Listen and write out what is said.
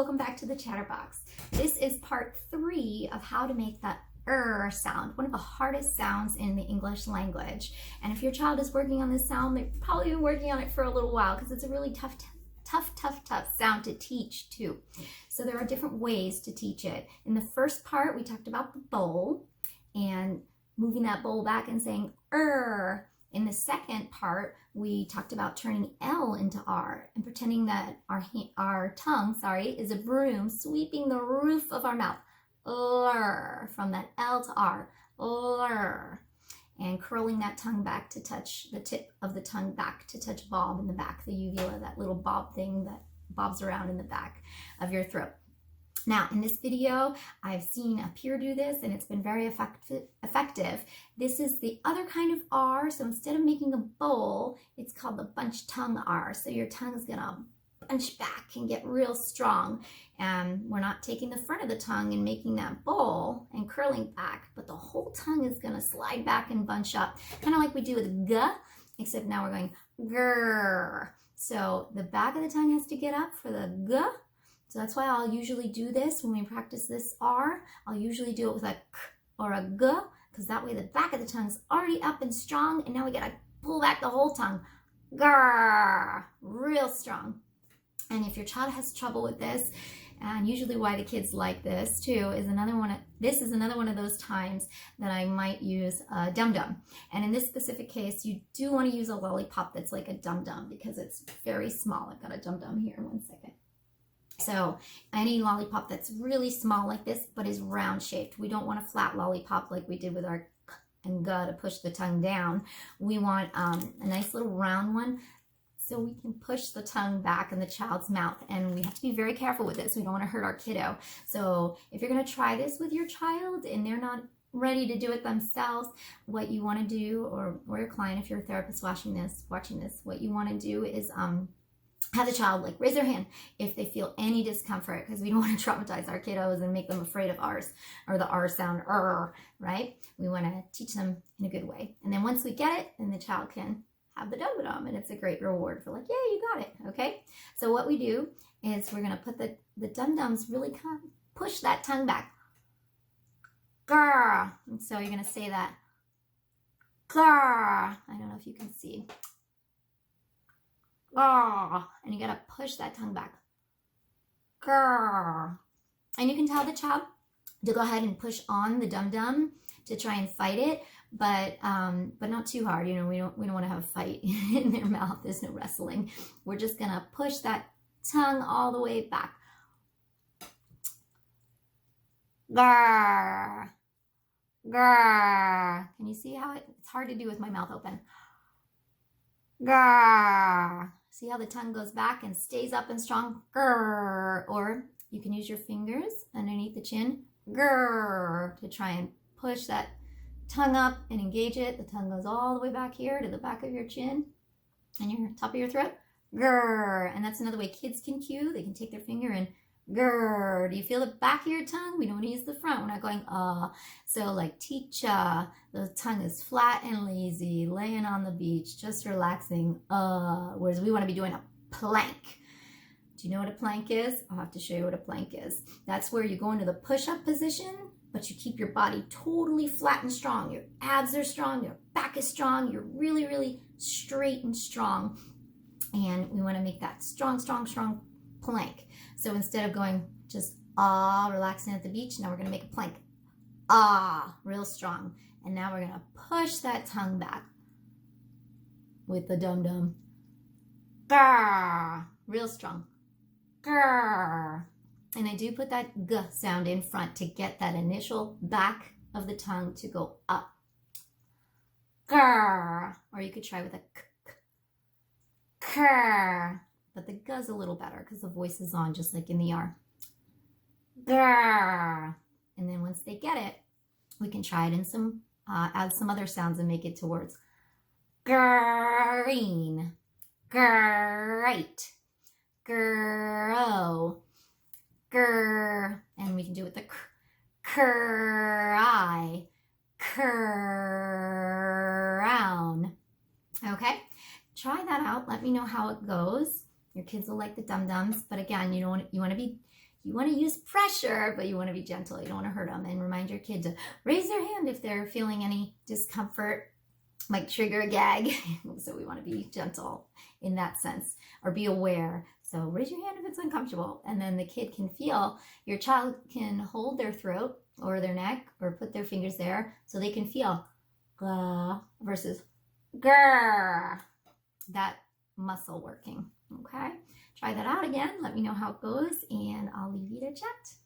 welcome back to the Chatterbox. This is part 3 of how to make that sound, one of the hardest sounds in the English language. And if your child is working on this sound, they've probably been working on it for a little while because it's a really tough sound to teach too. So there are different ways to teach it. In the first part, we talked about the bowl and moving that bowl back and saying In the second part, we talked about turning L into R and pretending that our tongue, is a broom sweeping the roof of our mouth. From that L to R. And curling that tongue back to touch the tip of the tongue back to touch bob in the back, the uvula, that little bob thing that bobs around in the back of your throat. Now, in this video, I've seen a peer do this and it's been very effective. This is the other kind of R. So instead of making a bowl, it's called the bunch tongue R. So your tongue is gonna bunch back and get real strong. And we're not taking the front of the tongue and making that bowl and curling back, but the whole tongue is gonna slide back and bunch up, kind of like we do with G, except now we're going grrr. So the back of the tongue has to get up for the G. So that's why I'll usually do this when we practice this R. I'll usually do it with a K or a G, because that way the back of the tongue's already up and strong, and now we gotta pull back the whole tongue. Grrr, real strong. And if your child has trouble with this, and usually why the kids like this too, is this is another one of those times that I might use a dum-dum. And in this specific case, you do want to use a lollipop that's like a dum-dum because it's very small. I've got a dum-dum here, 1 second. So any lollipop that's really small like this, but is round shaped. We don't want a flat lollipop like we did with our K and G to push the tongue down. We want a nice little round one so we can push the tongue back in the child's mouth. And we have to be very careful with this. We don't want to hurt our kiddo. So if you're going to try this with your child and they're not ready to do it themselves, what you want to do, or your client, if you're a therapist watching this, what you want to do is have the child like raise their hand if they feel any discomfort, because we don't want to traumatize our kiddos and make them afraid of R's or the R sound, right? We want to teach them in a good way. And then once we get it, then the child can have the dum-dum, and it's a great reward for like, yeah, you got it, okay? So what we do is we're going to put the dum-dums really kind of push that tongue back. Grrr. And so you're going to say that. Grrr. I don't know if you can see. Grrr. And you gotta push that tongue back. Grrr. And you can tell the child to go ahead and push on the dum-dum to try and fight it, but not too hard. You know, we don't want to have a fight in their mouth. There's no wrestling. We're just gonna push that tongue all the way back. Grrr. Grrr. Can you see how it's hard to do with my mouth open? Grrr. See how the tongue goes back and stays up and strong? Grrr. Or you can use your fingers underneath the chin. Grrr. To try and push that tongue up and engage it. The tongue goes all the way back here to the back of your chin and your top of your throat. Grrr. And that's another way kids can cue. They can take their finger and grrr. Do you feel the back of your tongue? We don't want to use the front. We're not going So like teacher, the tongue is flat and lazy, laying on the beach, just relaxing. Whereas we want to be doing a plank. Do you know what a plank is? I'll have to show you what a plank is. That's where you go into the push-up position, but you keep your body totally flat and strong. Your abs are strong, your back is strong, you're really, really straight and strong. And we want to make that strong plank. So instead of going just relaxing at the beach, now we're going to make a plank. Real strong. And now we're going to push that tongue back with the dum-dum. Grrr. Real strong. Grrr. And I do put that G sound in front to get that initial back of the tongue to go up. Grrr. Or you could try with a K. Grrr. But the G's a little better because the voice is on, just like in the R. Grrr. And then once they get it, we can try it in add some other sounds and make it to words. Green, great, grow, grr. And we can do it with the cry, crown. Okay, try that out. Let me know how it goes. Your kids will like the dum-dums, but again, you want to be You want to use pressure, but you want to be gentle. You don't want to hurt them. And remind your kid to raise their hand if they're feeling any discomfort, might trigger a gag. So we want to be gentle in that sense, or be aware. So raise your hand if it's uncomfortable. And then the kid can feel, your child can hold their throat or their neck or put their fingers there so they can feel gah versus grr, that muscle working. Okay, try that out again. Let me know how it goes, and I'll leave you to chat.